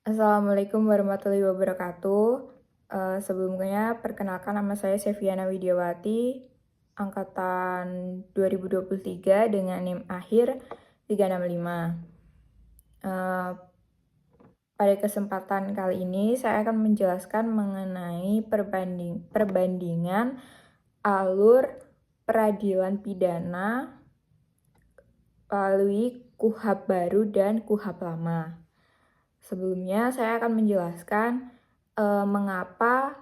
Assalamualaikum warahmatullahi wabarakatuh. Sebelumnya perkenalkan nama saya Seviana Widiawati, angkatan 2023 dengan NIM akhir 365. Eh, Pada kesempatan kali ini saya akan menjelaskan mengenai perbandingan alur peradilan pidana melalui KUHP baru dan KUHP lama. Sebelumnya saya akan menjelaskan mengapa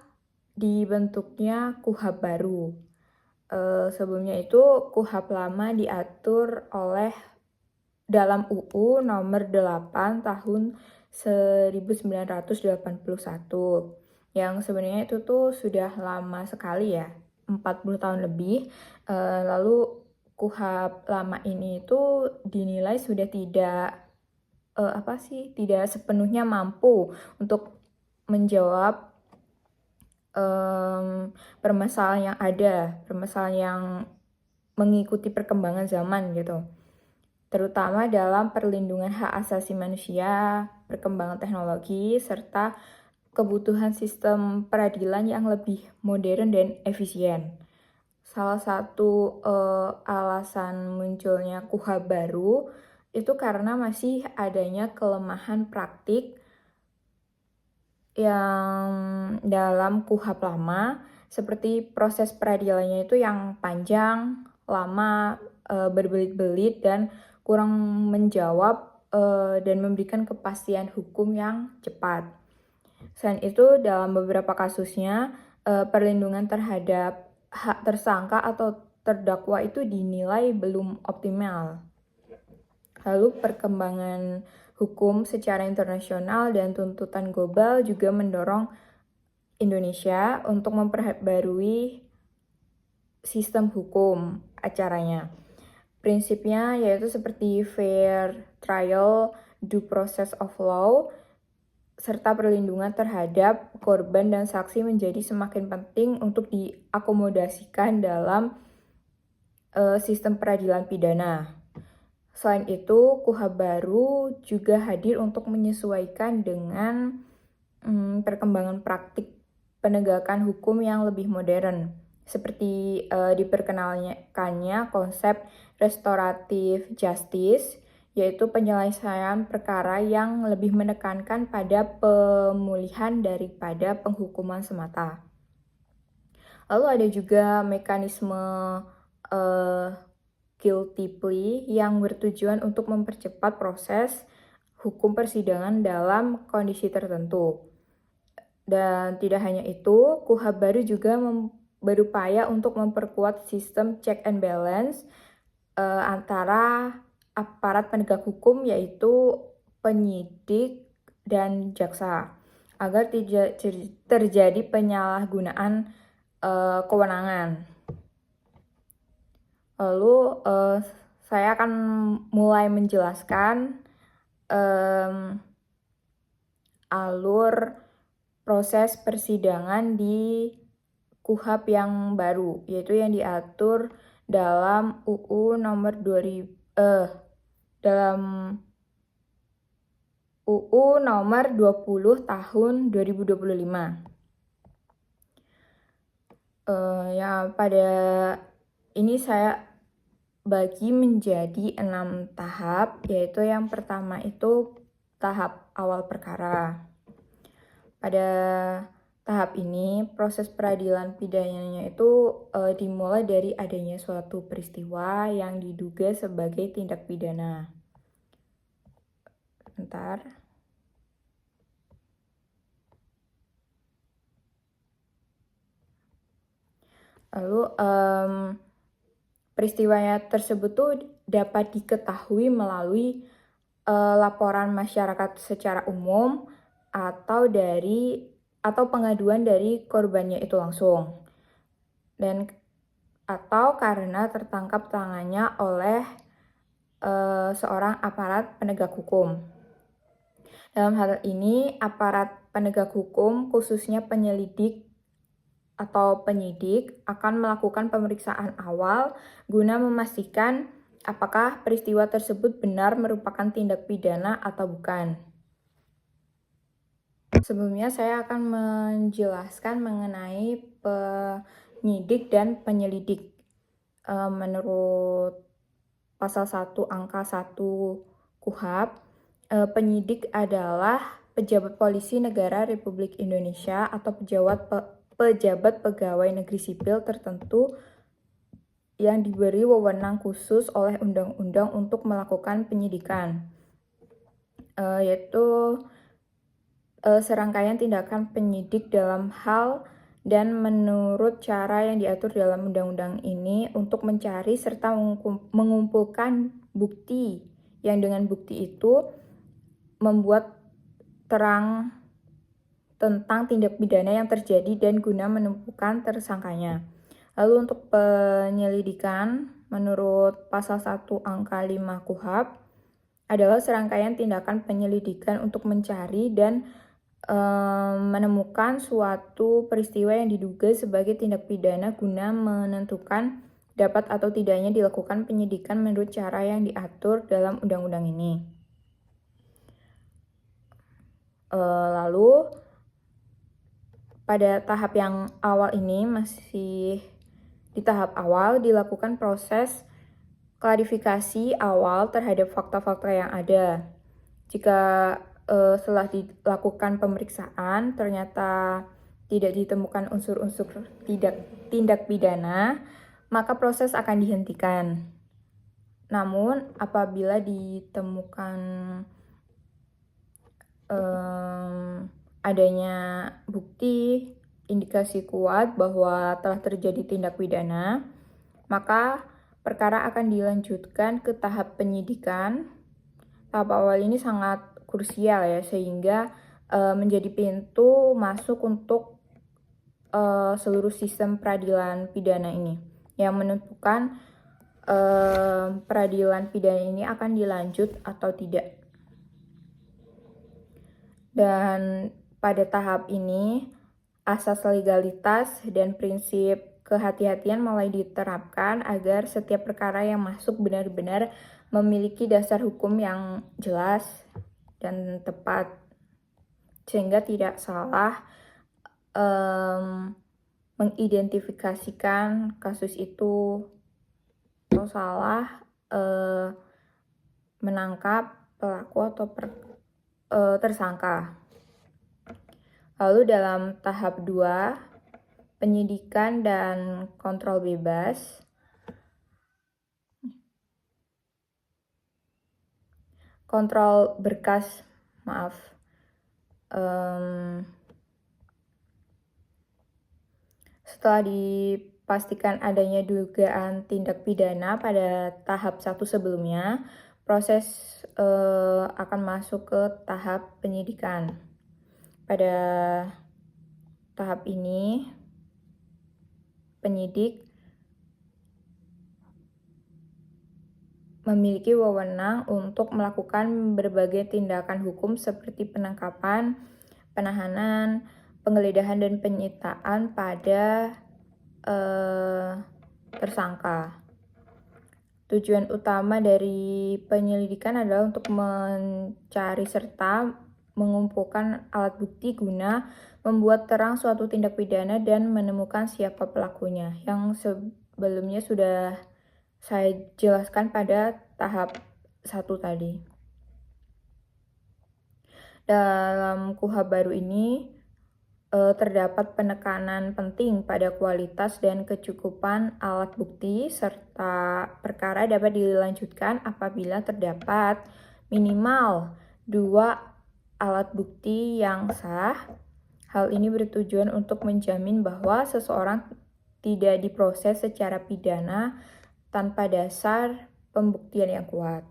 dibentuknya KUHP baru. Sebelumnya itu KUHP lama diatur oleh dalam UU nomor 8 tahun 1981 yang sebenarnya itu tuh sudah lama sekali ya, 40 tahun lebih. Lalu KUHP lama ini itu dinilai sudah tidak sepenuhnya mampu untuk menjawab permasalahan yang mengikuti perkembangan zaman gitu, terutama dalam perlindungan hak asasi manusia, perkembangan teknologi, serta kebutuhan sistem peradilan yang lebih modern dan efisien. Salah satu alasan munculnya KUHP baru itu karena masih adanya kelemahan praktik yang dalam KUHP lama, seperti proses peradilannya itu yang panjang, lama, berbelit-belit, dan kurang menjawab dan memberikan kepastian hukum yang cepat. Selain itu, dalam beberapa kasusnya, perlindungan terhadap hak tersangka atau terdakwa itu dinilai belum optimal. Lalu perkembangan hukum secara internasional dan tuntutan global juga mendorong Indonesia untuk memperbarui sistem hukum acaranya. Prinsipnya yaitu seperti fair trial, due process of law, serta perlindungan terhadap korban dan saksi menjadi semakin penting untuk diakomodasikan dalam sistem peradilan pidana. Selain itu, KUHP baru juga hadir untuk menyesuaikan dengan perkembangan praktik penegakan hukum yang lebih modern, seperti diperkenalkannya konsep restoratif justice, yaitu penyelesaian perkara yang lebih menekankan pada pemulihan daripada penghukuman semata. Lalu ada juga mekanisme guilty plea yang bertujuan untuk mempercepat proses hukum persidangan dalam kondisi tertentu. Dan tidak hanya itu, KUHP baru juga berupaya untuk memperkuat sistem check and balance antara aparat penegak hukum, yaitu penyidik dan jaksa, agar tidak terjadi penyalahgunaan kewenangan. Lalu saya akan mulai menjelaskan alur proses persidangan di KUHP yang baru, yaitu yang diatur dalam UU nomor 20 tahun 2025. Ya, pada ini saya bagi menjadi 6 tahap, yaitu yang pertama itu tahap awal perkara. Pada tahap ini, proses peradilan pidananya itu dimulai dari adanya suatu peristiwa yang diduga sebagai tindak pidana. Bentar. Lalu peristiwanya tersebut tuh dapat diketahui melalui laporan masyarakat secara umum atau pengaduan dari korbannya itu langsung, dan atau karena tertangkap tangannya oleh seorang aparat penegak hukum. Dalam hal ini, aparat penegak hukum, khususnya penyelidik atau penyidik, akan melakukan pemeriksaan awal guna memastikan apakah peristiwa tersebut benar merupakan tindak pidana atau bukan. Sebelumnya saya akan menjelaskan mengenai penyidik dan penyelidik. Menurut pasal 1 angka 1 KUHP, penyidik adalah pejabat polisi negara Republik Indonesia atau pejabat pegawai negeri sipil tertentu yang diberi wewenang khusus oleh undang-undang untuk melakukan penyidikan, yaitu serangkaian tindakan penyidik dalam hal dan menurut cara yang diatur dalam undang-undang ini untuk mencari serta mengumpulkan bukti yang dengan bukti itu membuat terang tentang tindak pidana yang terjadi dan guna menemukan tersangkanya. Lalu untuk penyelidikan menurut pasal 1 angka 5 KUHP adalah serangkaian tindakan penyelidikan untuk mencari dan menemukan suatu peristiwa yang diduga sebagai tindak pidana guna menentukan dapat atau tidaknya dilakukan penyidikan menurut cara yang diatur dalam undang-undang ini. Lalu pada tahap yang awal ini, masih di tahap awal dilakukan proses klarifikasi awal terhadap fakta-fakta yang ada. Jika setelah dilakukan pemeriksaan ternyata tidak ditemukan unsur-unsur tindak pidana, maka proses akan dihentikan. Namun apabila ditemukan adanya bukti indikasi kuat bahwa telah terjadi tindak pidana, maka perkara akan dilanjutkan ke tahap penyidikan. Tahap awal ini sangat krusial ya, sehingga menjadi pintu masuk untuk seluruh sistem peradilan pidana ini, yang menentukan peradilan pidana ini akan dilanjut atau tidak. Dan pada tahap ini, asas legalitas dan prinsip kehati-hatian mulai diterapkan agar setiap perkara yang masuk benar-benar memiliki dasar hukum yang jelas dan tepat, sehingga tidak salah mengidentifikasikan kasus itu atau salah menangkap pelaku atau tersangka. Lalu dalam tahap 2, penyidikan dan kontrol bebas. Kontrol berkas, setelah dipastikan adanya dugaan tindak pidana pada tahap 1 sebelumnya, proses akan masuk ke tahap penyidikan. Pada tahap ini, penyidik memiliki wewenang untuk melakukan berbagai tindakan hukum seperti penangkapan, penahanan, penggeledahan, dan penyitaan pada tersangka. Tujuan utama dari penyelidikan adalah untuk mencari serta mengumpulkan alat bukti guna membuat terang suatu tindak pidana dan menemukan siapa pelakunya, yang sebelumnya sudah saya jelaskan pada tahap 1 tadi. Dalam KUHP baru ini terdapat penekanan penting pada kualitas dan kecukupan alat bukti, serta perkara dapat dilanjutkan apabila terdapat minimal 2 alat bukti yang sah. Hal ini bertujuan untuk menjamin bahwa seseorang tidak diproses secara pidana tanpa dasar pembuktian yang kuat.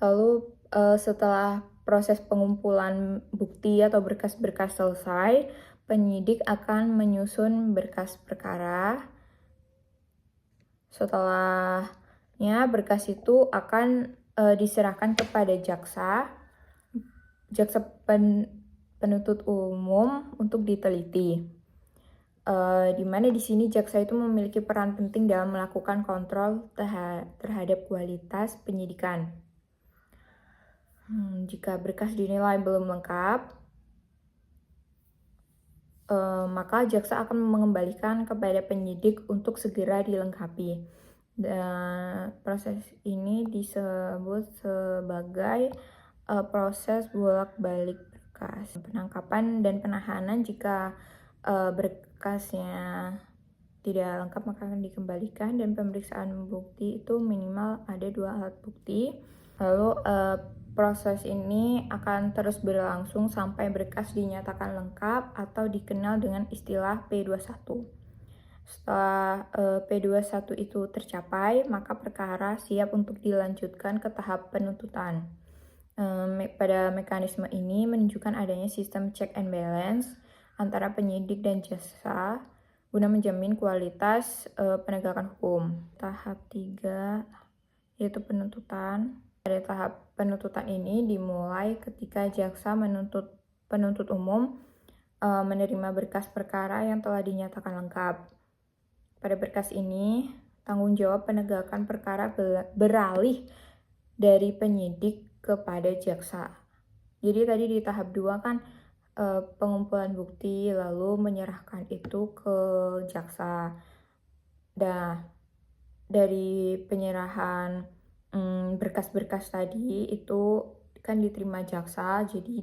Lalu setelah proses pengumpulan bukti atau berkas-berkas selesai, penyidik akan menyusun berkas perkara. Setelahnya berkas itu akan diserahkan kepada jaksa penuntut umum untuk diteliti. Di mana di sini jaksa itu memiliki peran penting dalam melakukan kontrol terhadap kualitas penyidikan. jika berkas dinilai belum lengkap, maka jaksa akan mengembalikan kepada penyidik untuk segera dilengkapi. Dan proses ini disebut sebagai proses bolak-balik berkas. Penangkapan dan penahanan jika berkasnya tidak lengkap maka akan dikembalikan, dan pemeriksaan bukti itu minimal ada 2 alat bukti. Lalu proses ini akan terus berlangsung sampai berkas dinyatakan lengkap atau dikenal dengan istilah P21. Setelah P21 itu tercapai, maka perkara siap untuk dilanjutkan ke tahap penuntutan. Pada mekanisme ini menunjukkan adanya sistem check and balance antara penyidik dan jaksa guna menjamin kualitas penegakan hukum. Tahap 3 yaitu penuntutan. Pada tahap penuntutan ini dimulai ketika jaksa penuntut umum menerima berkas perkara yang telah dinyatakan lengkap. Pada berkas ini, tanggung jawab penegakan perkara beralih dari penyidik kepada jaksa. Jadi tadi di tahap 2 kan pengumpulan bukti lalu menyerahkan itu ke jaksa. Nah, dari penyerahan berkas-berkas tadi itu kan diterima jaksa, jadi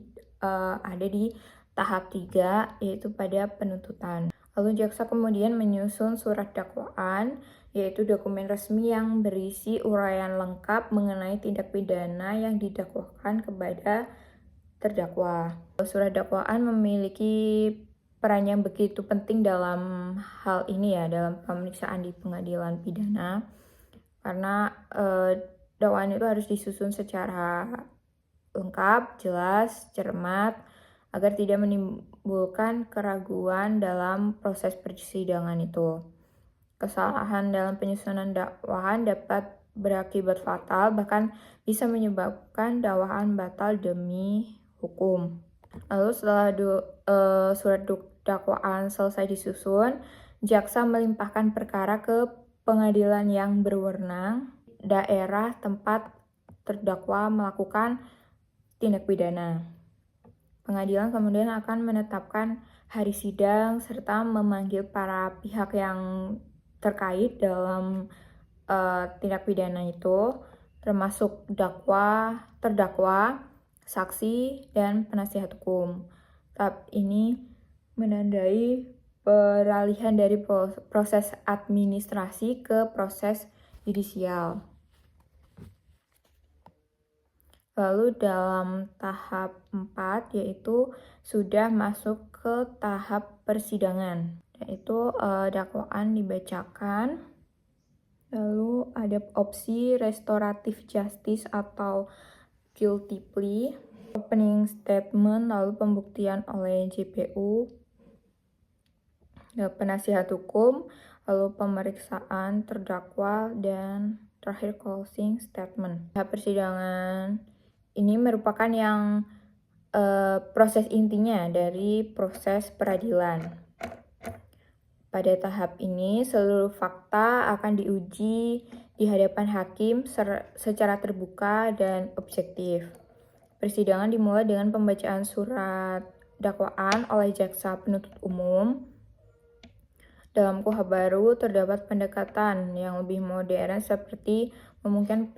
ada di tahap 3 yaitu pada penuntutan. Lalu jaksa kemudian menyusun surat dakwaan, yaitu dokumen resmi yang berisi uraian lengkap mengenai tindak pidana yang didakwakan kepada terdakwa. Surat dakwaan memiliki peran yang begitu penting dalam hal ini ya, dalam pemeriksaan di pengadilan pidana, karena dakwaan itu harus disusun secara lengkap, jelas, cermat, agar tidak menimbulkan keraguan dalam proses persidangan itu. Kesalahan dalam penyusunan dakwaan dapat berakibat fatal, bahkan bisa menyebabkan dakwaan batal demi hukum. Lalu setelah surat dakwaan selesai disusun, jaksa melimpahkan perkara ke pengadilan yang berwenang daerah tempat terdakwa melakukan tindak pidana. Pengadilan kemudian akan menetapkan hari sidang serta memanggil para pihak yang terkait dalam tindak pidana itu, termasuk terdakwa, saksi, dan penasihat hukum. Tahap ini menandai peralihan dari proses administrasi ke proses yudisial. Lalu dalam tahap 4 yaitu sudah masuk ke tahap persidangan, yaitu dakwaan dibacakan. Lalu ada opsi restoratif justice atau guilty plea, opening statement, lalu pembuktian oleh JPU, penasihat hukum, lalu pemeriksaan terdakwa, dan terakhir closing statement. Tahap persidangan ini merupakan yang proses intinya dari proses peradilan. Pada tahap ini, seluruh fakta akan diuji di hadapan hakim secara terbuka dan objektif. Persidangan dimulai dengan pembacaan surat dakwaan oleh jaksa penuntut umum. Dalam KUHP baru terdapat pendekatan yang lebih modern seperti memungkinkan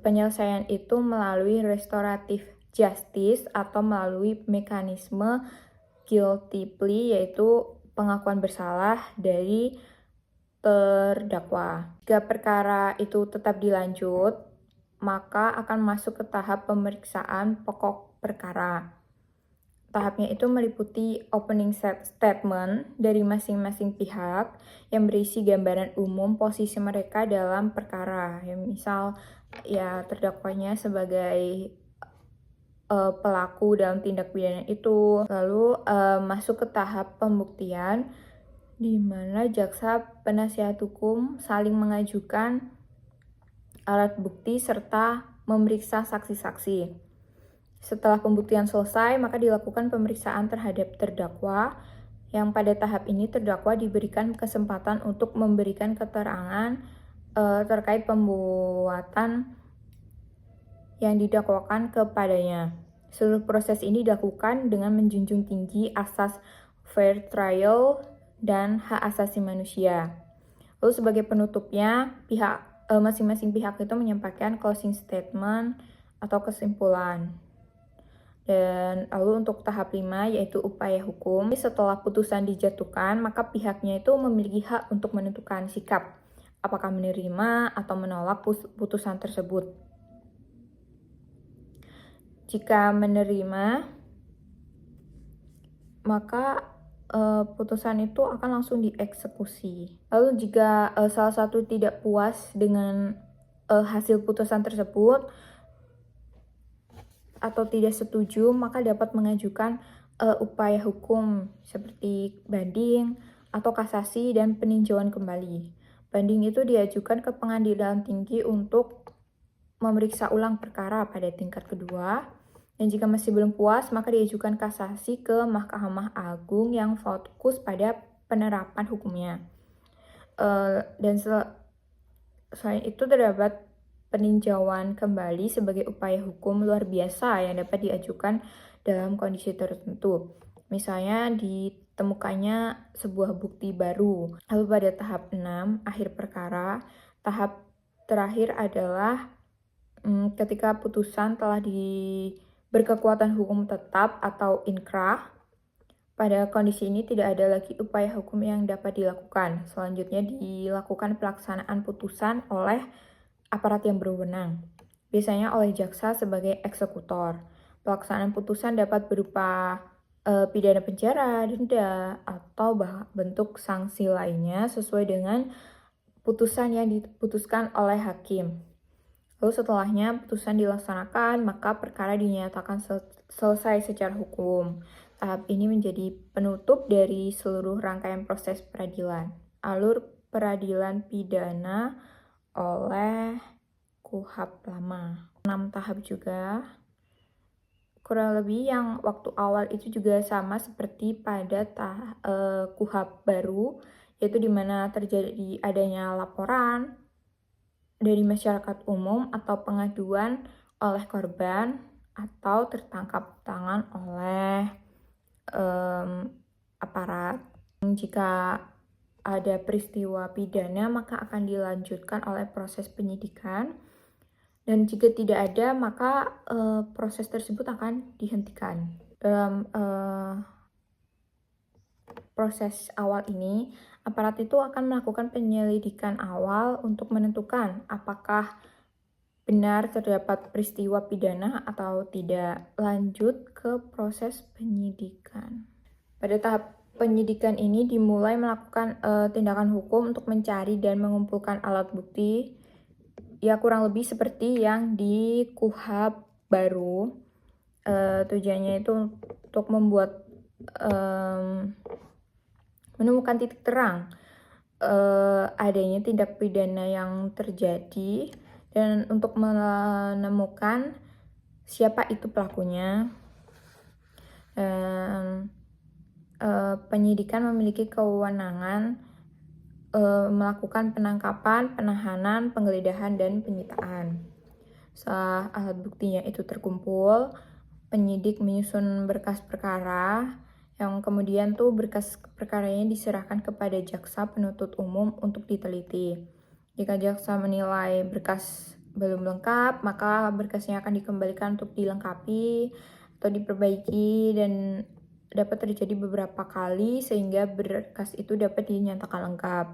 penyelesaian itu melalui restoratif justice atau melalui mekanisme guilty plea, yaitu pengakuan bersalah dari terdakwa. Jika perkara itu tetap dilanjut, maka akan masuk ke tahap pemeriksaan pokok perkara. Tahapnya itu meliputi opening statement dari masing-masing pihak yang berisi gambaran umum posisi mereka dalam perkara. Ya, misal ya terdakwanya sebagai pelaku dalam tindak pidana itu. Lalu masuk ke tahap pembuktian, di mana jaksa penasihat hukum saling mengajukan alat bukti serta memeriksa saksi-saksi. Setelah pembuktian selesai, maka dilakukan pemeriksaan terhadap terdakwa, yang pada tahap ini terdakwa diberikan kesempatan untuk memberikan keterangan terkait pembuatan yang didakwakan kepadanya. Seluruh proses ini dilakukan dengan menjunjung tinggi asas fair trial dan hak asasi manusia. Lalu sebagai penutupnya, masing-masing pihak itu menyampaikan closing statement atau kesimpulan. Dan lalu untuk tahap 5 yaitu upaya hukum. Setelah putusan dijatuhkan, maka pihaknya itu memiliki hak untuk menentukan sikap, apakah menerima atau menolak putusan tersebut. Jika menerima, maka putusan itu akan langsung dieksekusi. Lalu jika salah satu tidak puas dengan hasil putusan tersebut atau tidak setuju, maka dapat mengajukan upaya hukum seperti banding atau kasasi dan peninjauan kembali. Banding itu diajukan ke pengadilan tinggi untuk memeriksa ulang perkara pada tingkat kedua. Dan jika masih belum puas, maka diajukan kasasi ke Mahkamah Agung yang fokus pada penerapan hukumnya. Dan selain itu terdapat peninjauan kembali sebagai upaya hukum luar biasa yang dapat diajukan dalam kondisi tertentu. Misalnya ditemukannya sebuah bukti baru. Lalu pada tahap 6, akhir perkara, tahap terakhir adalah ketika putusan telah berkekuatan hukum tetap atau inkrah. Pada kondisi ini tidak ada lagi upaya hukum yang dapat dilakukan. Selanjutnya dilakukan pelaksanaan putusan oleh aparat yang berwenang, biasanya oleh jaksa sebagai eksekutor. Pelaksanaan putusan dapat berupa pidana penjara, denda, atau bentuk sanksi lainnya sesuai dengan putusan yang diputuskan oleh hakim. Lalu setelahnya putusan dilaksanakan, maka perkara dinyatakan selesai secara hukum. Tahap ini menjadi penutup dari seluruh rangkaian proses peradilan. Alur peradilan pidana oleh KUHP lama. 6 tahap juga. Kurang lebih yang waktu awal itu juga sama seperti pada KUHP baru, yaitu di mana terjadi adanya laporan dari masyarakat umum atau pengaduan oleh korban atau tertangkap tangan oleh aparat. Jika ada peristiwa pidana, maka akan dilanjutkan oleh proses penyidikan. Dan jika tidak ada, maka proses tersebut akan dihentikan. Dalam proses awal ini, aparat itu akan melakukan penyelidikan awal untuk menentukan apakah benar terdapat peristiwa pidana atau tidak. Lanjut ke proses penyidikan. Pada tahap penyidikan ini dimulai melakukan tindakan hukum untuk mencari dan mengumpulkan alat bukti. Ya kurang lebih seperti yang di KUHP baru. Tujuannya itu untuk membuat menemukan titik terang adanya tindak pidana yang terjadi dan untuk menemukan siapa itu pelakunya. Dan penyidikan memiliki kewenangan melakukan penangkapan, penahanan, penggeledahan, dan penyitaan. Setelah alat buktinya itu terkumpul, penyidik menyusun berkas perkara yang kemudian tuh berkas perkaranya diserahkan kepada jaksa penuntut umum untuk diteliti. Jika jaksa menilai berkas belum lengkap, maka berkasnya akan dikembalikan untuk dilengkapi atau diperbaiki, dan dapat terjadi beberapa kali sehingga berkas itu dapat dinyatakan lengkap.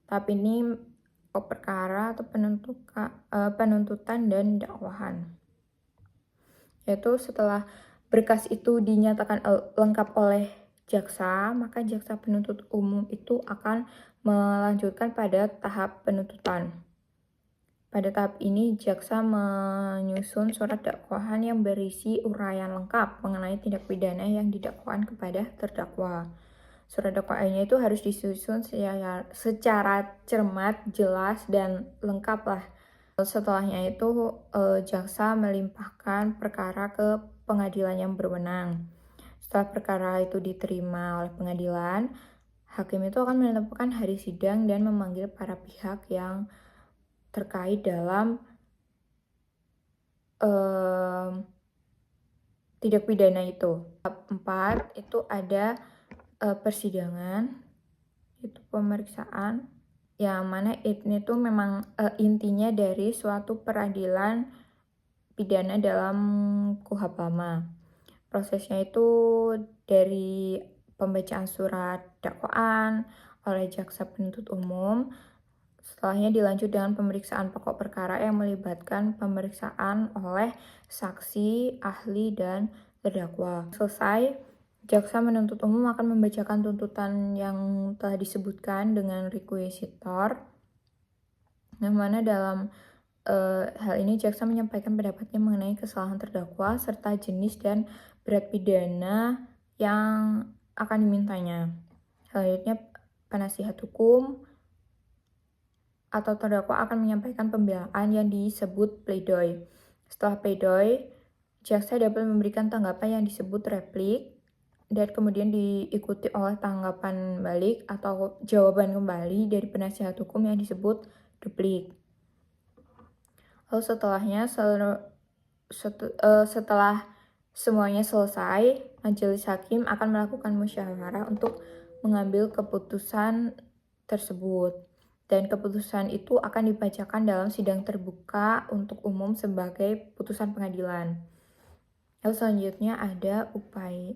Tahap ini perkara atau penuntutan dan dakwahan. Yaitu setelah berkas itu dinyatakan lengkap oleh jaksa, maka jaksa penuntut umum itu akan melanjutkan pada tahap penuntutan. Pada tahap ini, jaksa menyusun surat dakwahan yang berisi uraian lengkap mengenai tindak pidana yang didakwakan kepada terdakwa. Surat dakwaannya itu harus disusun secara cermat, jelas, dan lengkap lah. Setelahnya itu jaksa melimpahkan perkara ke pengadilan yang berwenang. Setelah perkara itu diterima oleh pengadilan, hakim itu akan menentukan hari sidang dan memanggil para pihak yang terkait dalam tindak pidana itu. Tahap 4 itu ada persidangan, itu pemeriksaan, yang mana ini tuh memang intinya dari suatu peradilan pidana dalam KUHP lama. Prosesnya itu dari pembacaan surat dakwaan oleh jaksa penuntut umum, setelahnya dilanjut dengan pemeriksaan pokok perkara yang melibatkan pemeriksaan oleh saksi, ahli, dan terdakwa. Selesai, jaksa penuntut umum akan membacakan tuntutan yang telah disebutkan dengan requisitor, yang mana dalam hal ini jaksa menyampaikan pendapatnya mengenai kesalahan terdakwa serta jenis dan berat pidana yang akan dimintanya. Selanjutnya, penasihat hukum atau terdakwa akan menyampaikan pembelaan yang disebut pledoi. Setelah pledoi, jaksa dapat memberikan tanggapan yang disebut replik, dan kemudian diikuti oleh tanggapan balik atau jawaban kembali dari penasihat hukum yang disebut duplik. Lalu setelah semuanya selesai, majelis hakim akan melakukan musyawarah untuk mengambil keputusan tersebut. Dan keputusan itu akan dibacakan dalam sidang terbuka untuk umum sebagai putusan pengadilan. Lalu selanjutnya ada upaya.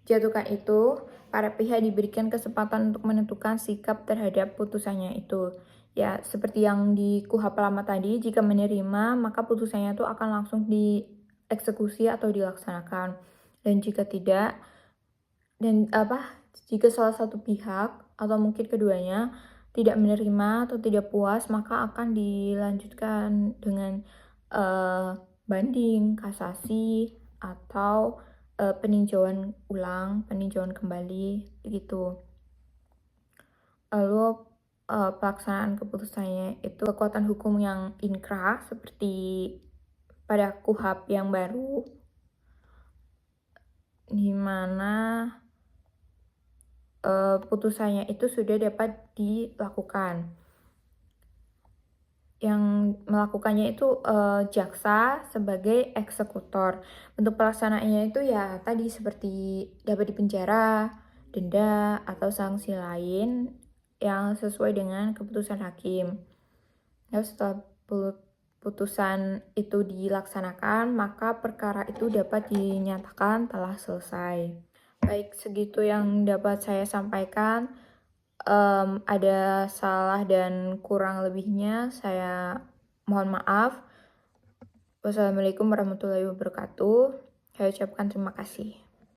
Dijatuhkan itu, para pihak diberikan kesempatan untuk menentukan sikap terhadap putusannya itu. Ya, seperti yang di KUHP lama tadi, jika menerima, maka putusannya itu akan langsung dieksekusi atau dilaksanakan. Dan jika tidak, jika salah satu pihak atau mungkin keduanya tidak menerima atau tidak puas, maka akan dilanjutkan dengan banding, kasasi, atau peninjauan ulang, peninjauan kembali, gitu. Lalu pelaksanaan keputusannya itu kekuatan hukum yang inkrah seperti pada KUHP yang baru, di mana putusannya itu sudah dapat dilakukan. Yang melakukannya itu jaksa sebagai eksekutor. Bentuk pelaksanaannya itu ya tadi seperti dapat dipenjara, denda, atau sanksi lain yang sesuai dengan keputusan hakim. Lalu setelah putusan itu dilaksanakan, maka perkara itu dapat dinyatakan telah selesai. Baik, segitu yang dapat saya sampaikan. Ada salah dan kurang lebihnya, saya mohon maaf. Wassalamualaikum warahmatullahi wabarakatuh. Saya ucapkan terima kasih.